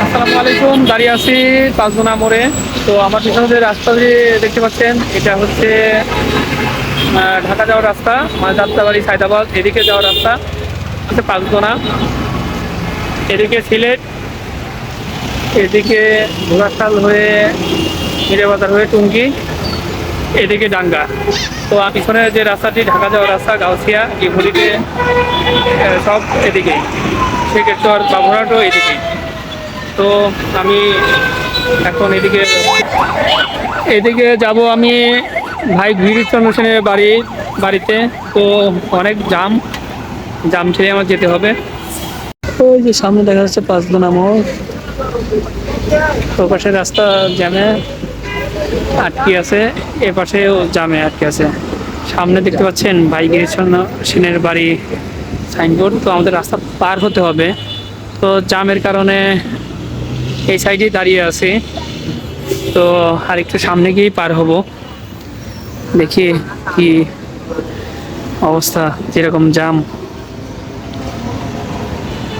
আসসালামু আলাইকুম। দাঁড়িয়ে আছি পাঁচদোনা মোড়ে। তো আমার পিছনে যে রাস্তা দিয়ে দেখতে পাচ্ছেন, এটা হচ্ছে ঢাকা যাওয়ার রাস্তা, মানে যাত্রাবাড়ি সায়দাবাদ এদিকে যাওয়ার রাস্তা হচ্ছে পাঁচদোনা। এদিকে সিলেট, এদিকে ঘোড়াশাল হয়ে মিরেবাজার হয়ে টুঙ্গি, এদিকে ডাঙ্গা। তো পিছনে যে রাস্তাটি ঢাকা যাওয়ার রাস্তা, গাউসিয়া ইভুলিতে সব এদিকেই, সেক্ষেত্রে বাবুরহাটও এদিকেই। তো আমি এখন এদিকে এদিকে যাব আমি ভাই গিরিশচন্দ্র সেনের বাড়িতে। তো অনেক জাম ছেড়ে আমার যেতে হবে। ওই যে সামনে দেখা যাচ্ছে পাঁচদোনা মোড়, ওর পাশে রাস্তা জ্যামে আটকে আছে, এ পাশেও জামে আটকে আছে। সামনে দেখতে পাচ্ছেন ভাই গিরিশচন্দ্র সেনের বাড়ি সাইনবোর্ড। তো আমাদের রাস্তা পার হতে হবে, তো জামের কারণে এই সাইডে দাঁড়িয়ে আছি। তো আর একটু সামনে গিয়েই পার হব, দেখি কি অবস্থা, যেরকম জাম।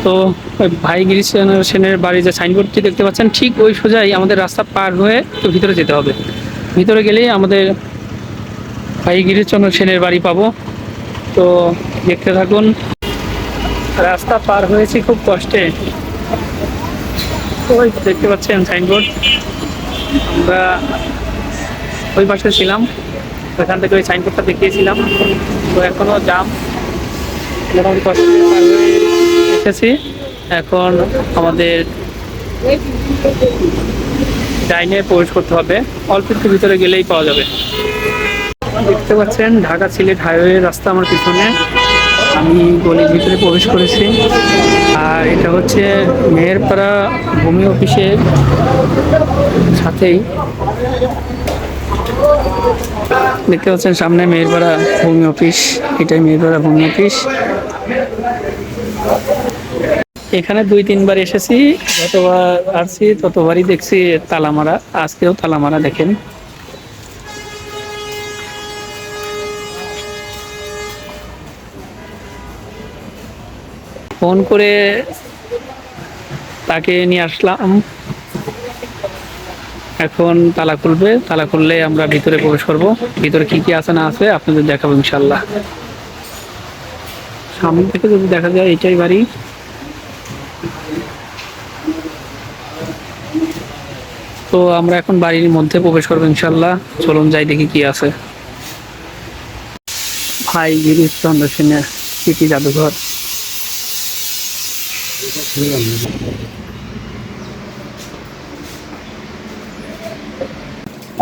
তো ওই ভাই গিরিশচন্দ্র সেনের বাড়ি যে সাইনবোর্ডটি দেখতে পাচ্ছেন, ঠিক ওই সোজাই আমাদের রাস্তা পার হয়ে তো ভিতরে যেতে হবে। ভিতরে গেলেই আমাদের ভাই গিরিশচন্দ্র সেনের বাড়ি পাবো। তো দেখতে থাকুন। রাস্তা পার হয়েছি খুব কষ্টে। ওই দেখতে পাচ্ছেন সাইনবোর্ড, আমরা ওই পাশে ছিলাম, ওইখান থেকে ওই সাইনবোর্ডটা দেখিয়েছিলাম। তো এখনও জাম, মোটামুটি কষ্ট পার হয়ে এসেছি। এখন আমাদের ডাইনে প্রবেশ করতে হবে, অল্প একটু ভিতরে গেলেই পাওয়া যাবে। দেখতে পাচ্ছেন ঢাকা সিলেট হাইওয়ে রাস্তা আমার পিছনে, আমি গলির ভিতরে প্রবেশ করেছি। আর এটা হচ্ছে মেহেরপাড়া ভূমি অফিসের সাথেই, দেখতে পাচ্ছেন সামনে মেহেরপাড়া ভূমি অফিস, এটাই মেহেরপাড়া ভূমি অফিস। এখানে 2-3 বার এসেছি, যতবার আসছি ততবারই দেখছি তালা মারা, আজকেও তালা মারা। দেখেন ফোন করে তাকে নিয়ে আসলাম, এখন তালা খুলবে, তালা খুললে আমরা ভিতরে প্রবেশ করব। ভিতরে কি কি আছে না আছে আপনাদের দেখাবো ইনশাল্লাহ। সামনে থেকে যদি দেখা যায় এটাই বাড়ি। তো আমরা এখন বাড়ির মধ্যে প্রবেশ করবো ইনশাল্লাহ। চলুন যাই দেখি কি আছে। ভাই গিরিশচন্দ্র সেনের স্মৃতি জাদুঘর।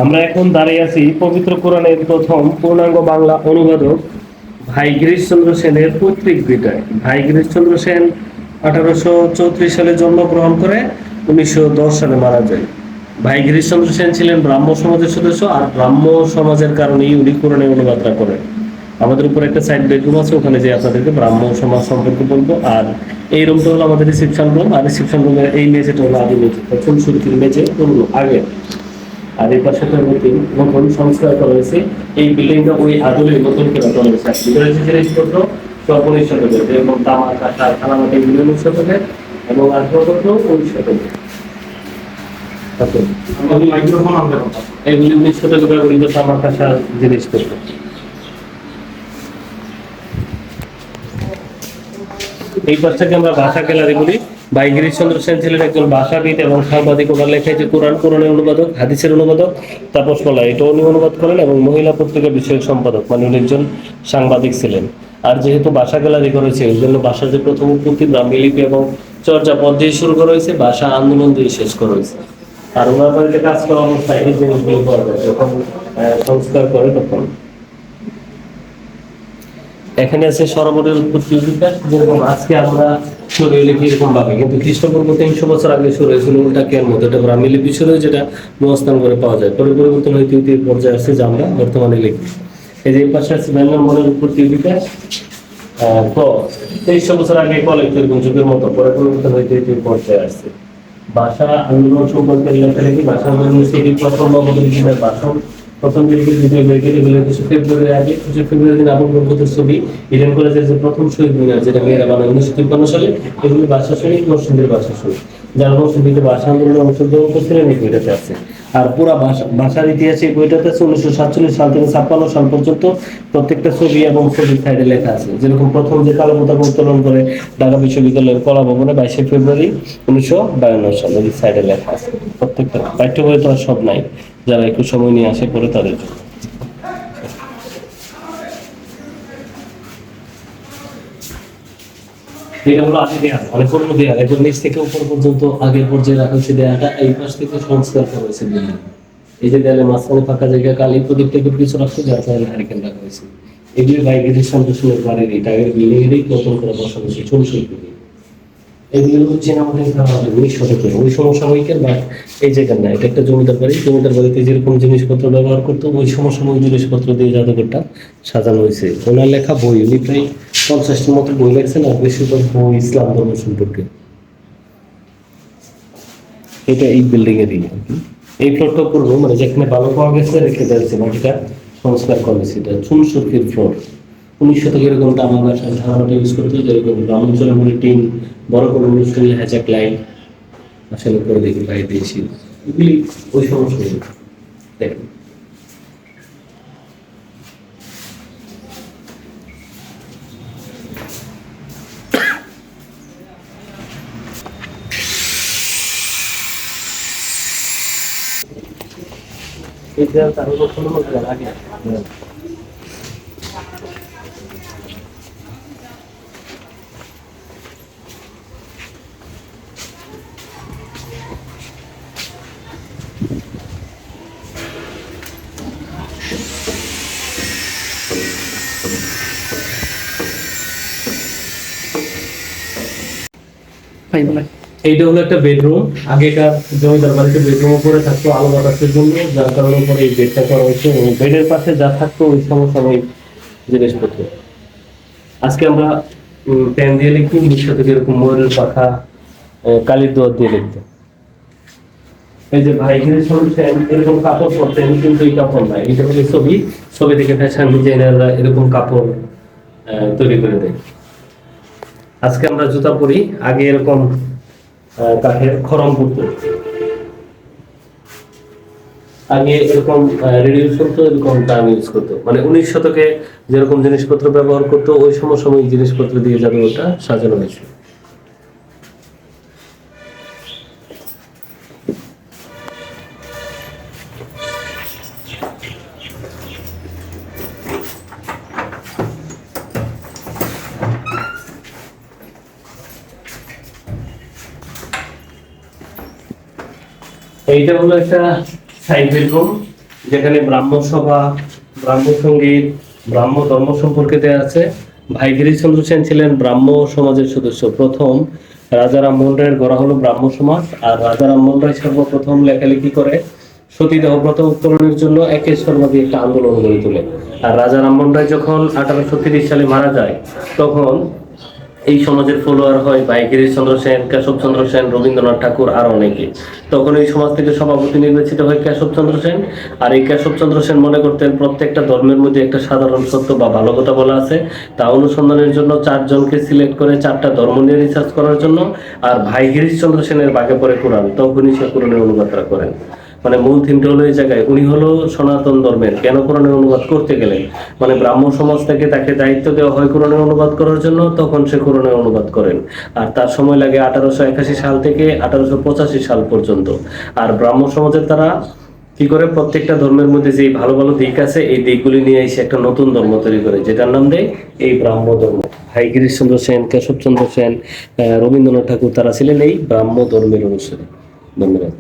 আমরা এখন দাঁড়িয়ে আছি পবিত্র কোরআনের প্রথম পূর্ণাঙ্গ বাংলা অনুবাদক ভাই গিরিশচন্দ্র সেনের পৈতৃক ভিটায়। ভাই গিরিশচন্দ্র সেন 1834 সালে জন্মগ্রহণ করে 1910 সালে মারা যায়। ভাই গিরিশচন্দ্র সেন ছিলেন ব্রাহ্ম সমাজের সদস্য, আর ব্রাহ্ম সমাজের কারণেই উনি কোরআনের অনুবাদটা করেন। আমাদের উপর একটা সাইড বেডরুম আছে, ওখানে যে আপনাদেরকে ব্রাহ্ম সমাজ সম্পর্কে বলবো। আর এই রুমটা হলো আমাদের রিসেপশন রুম, আর রিসেপশন রুমের এই মেঝেটা হলো আদি মেঝে, প্রথম শুরুতের মেঝে পুরনো আগে। আর এই পাশে নতুন সংস্কার করা হয়েছে। এই বিল্ডিংটা ওই আদলে নতুন করে করা হয়েছে। ভিতরে যে জিনিসপত্র সব 19 শতকের, এবং তামার কাঁটা থানামাটি এগুলো 19 শতকের, এবং আসবাবপত্র 19 শতকের। এগুলি 19 শতকের ব্যবহৃত তামার কাঁটার জিনিসপত্র। এই পাশটাকে আমরা ভাষা গ্যালারি বলি। ভাই গিরিশচন্দ্র সেন ছিলেন একজন ভাষাবিদ এবং সাংবাদিক। ওনার লেখায় যে কোরআনের অনুবাদক, হাদিসের অনুবাদক, তাপস বলা, এটা উনি অনুবাদ করেন, এবং মহিলা পত্রিকা বিষয়ক সম্পাদক, মানে উনি একজন সাংবাদিক ছিলেন। আর যেহেতু ভাষা গ্যালারি করেছে, ওই জন্য ভাষার যে প্রথম উৎপত্তি ব্রাহ্মী লিপি এবং চর্যাপদ দিয়ে শুরু করা হয়েছে, ভাষা আন্দোলন দিয়ে শেষ করা হয়েছে। আর ওনার বাড়িতে কাজ করা অবস্থায় এই জিনিসগুলো পাওয়া যায়, যখন সংস্কার করে তখন। এখানে আছে সরোবরের উৎপত্তি বিকাশ, যেরকম আজকে আমরা শুরু হইলে কিরকম ভাবে, কিন্তু খ্রিস্টপূর্ব 300 বছর আগে শুরু হয়েছিল উল্টা কেয়ার মতো। এটা ব্রাহ্মী লিপি শুরু হয়ে, যেটা মহাস্থান করে পাওয়া যায়, পরে পরিবর্তন হইতে হইতে পর্যায়ে আসছে যা আমরা বর্তমানে লিখি। এই যে পাশে আছে ব্যাঙ্গন উৎপত্তি বিকাশ। 2300 বছর আগে কলেক্টর যুগের মতো, পরে পরিবর্তন হইতে হইতে পর্যায়ে আসছে। ভাষা আন্দোলন সম্পর্কে লেখা লিখি, ভাষা আন্দোলন প্রথম নবদ্বীপের ভাষণ প্রথম দিকে দ্বিতীয় ব্রেকেট এগুলো 21 ফেব্রুয়ারি আগে 21 ফেব্রুয়ারি দিন আবু বকর ছবি ইডেন কলেজের যে প্রথম শহীদ মিনার যেটা মেয়েরা বানায় 1953 সালে, এগুলো ভাষা সৈনিক নরসিংদীর ভাষা সৈনিক যারা নরসিংদীতে ভাষা আন্দোলনে অংশগ্রহণ করছিলেন এই বইটাতে আছে। আর পুরা ভাষার ইতিহাসে এই বইটাতে আছে 1947 সাল থেকে 56 সাল পর্যন্ত প্রত্যেকটা ছবি এবং ছবির সাইডে লেখা আছে। যেরকম প্রথম যে কালো পতাকা উত্তোলন করে ঢাকা বিশ্ববিদ্যালয়ের কলা ভবনে 22 ফেব্রুয়ারি 1952 সালে, এই সাইডে লেখা আছে। প্রত্যেকটা পাঠ্য বই তো আর সব নাই, যারা একটু সময় নিয়ে আসে পড়ে তাদের জন্য। এটা হলো আগে দেয়া, মানে পুরনো দেয়া, একদম নিচ থেকে উপর পর্যন্ত আগের পর্যায়ে রাখা হয়েছে দেয়াটা, এই পাশ থেকে সংস্কার করা হয়েছে বিল্ডিং। এই যে দেয়ালে মাঝখানে ফাঁকা জায়গা কালী প্রদীপটা একটু কিছু রাখছে, যার কারণে হারিকেন রাখা হয়েছে। এগুলি বাইকের সন্তোষের বাড়ির এই টাইগের বিল্ডিং এরই নতুন করে বসানো হয়েছে ছোট শিল্পী। এগুলো হচ্ছে আমাদের 19 শতকের ওই সমসাময়িকের, বা এই জায়গার না, এটা একটা জমিদার বাড়ি। জমিদার বাড়িতে যেরকম জিনিসপত্র ব্যবহার করতো ওই সমসাময়িক জিনিসপত্র দিয়ে জাদুঘরটা সাজানো হয়েছে। ওনার লেখা বই, উনি প্রায় 50টির মতো বই লেখছেন, আর বেশিরভাগ বই ইসলাম ধর্ম সম্পর্কে। এটা এই বিল্ডিং এরই এই ফ্লোরটা পুরো, মানে যেখানে ভালো পাওয়া গেছে রেখে দিয়েছে, মাটিটা সংস্কার করেছে। এটা চুন সুরকির ফ্লোর। 19 শতকে এরকম আমার বাসায় ধারণাটা ইউজ করতে, যেরকম গ্রামাঞ্চলের মনে টিন বড় কোনো অনুষ্ঠান হ্যাচাক লাইন আসলে করে দেখি বাইরে দিয়েছি, এগুলি ওই সমস্যা দেখুন। এই যে তার কোনো আগে এইটা হলো একটা বেডরুম। আগেকার জমিদার বাড়িতে বেডরুম উপরে থাকতো আলো বাতাসের জন্য, যার কারণে উপরে এই বেডটা করা হয়েছে। এবং বেডের পাশে যা থাকতো ওই সমসাময়িক জিনিসপত্র। আজকে আমরা পেন দিয়ে লিখি, নিশ্চয় থেকে এরকম ময়ূরের পাখা, কালির দোয়ার দিয়ে লিখতে। এই যে ভাইগিরি সলিউশন এরকম কাপড় পরতেন, কিন্তু এই কাপড় নাই, এটা হলো ছবি। ছবি থেকে ফ্যাশন ডিজাইনাররা এরকম কাপড় তৈরি করে দেয়। আজকে আমরা জুতা পরি, আগে এরকম কাঠের খরম পরতো, আগে এরকম রেডিও করতো, এরকম টার্ম ইউজ করতো। মানে 19 শতকে যেরকম জিনিসপত্র ব্যবহার করতো ওই সমসাময়িক জিনিসপত্র দিয়ে জাদুঘরটা সাজানো হয়েছে। এইটা হলো একটা সাইড বেডরুম, যেখানে ব্রাহ্ম সভা, ব্রাহ্ম সঙ্গীত, ব্রাহ্ম ধর্ম সম্পর্কে দেয়া আছে। ভাই গিরিশচন্দ্র সেন ছিলেন ব্রাহ্ম সমাজের সদস্য। প্রথম রাজা রামমোহন রায়ের গড়া হলো ব্রাহ্ম সমাজ, আর রাজা রামমোহন রায় সর্বপ্রথম লেখালেখি করে সতীদাহ প্রথা উত্তোলনের জন্য একের শর্মা একটা আন্দোলন গড়ে তোলে। আর রাজা রামমোহন রায় যখন 1830 সালে মারা যায়, তখন এই সমাজের ফলোয়ার হয় ভাই গিরিশচন্দ্র সেন, কেশবচন্দ্র সেন, রবীন্দ্রনাথ ঠাকুর আর অনেকে। তখন এই সমাজ থেকে সভাপতি নির্বাচিত হয় কেশবচন্দ্র সেন। আর এই কেশবচন্দ্র সেন মনে করতেন প্রত্যেকটা ধর্মের মধ্যে একটা সাধারণ সত্য বা ভালো কথা বলা আছে, তা অনুসন্ধানের জন্য 4 জনকে সিলেক্ট করে 4টা ধর্ম নিয়ে রিসার্চ করার জন্য। আর ভাই গিরিশচন্দ্র সেনের ভাগে পড়ে কোরআন, তখনই সে কোরআনের অনুবাদটা করেন। মানে মূল থিমটা হলো এই জায়গায়, উনি হলো সনাতন ধর্মের। কেন কোরআনের অনুবাদ করতে গেলেন, মানে ব্রাহ্ম সমাজ থেকে তাকে দায়িত্ব দেওয়া হয় কোরআনের অনুবাদ করার জন্য, তখন সে কোরআনের অনুবাদ করেন। আর তার সময় লাগে 1881 সাল থেকে 1885 সাল পর্যন্ত। আর ব্রাহ্ম সমাজের তারা কি করে প্রত্যেকটা ধর্মের মধ্যে যে ভালো ভালো দিক আছে এই দিকগুলি নিয়ে এসে একটা নতুন ধর্ম তৈরি করে, যেটার নাম দেয় এই ব্রাহ্ম ধর্ম। ভাই গিরিশচন্দ্র সেন, কেশবচন্দ্র সেন, রবীন্দ্রনাথ ঠাকুর তারা ছিলেন এই ব্রাহ্ম ধর্মের অনুসারী। ধন্যবাদ।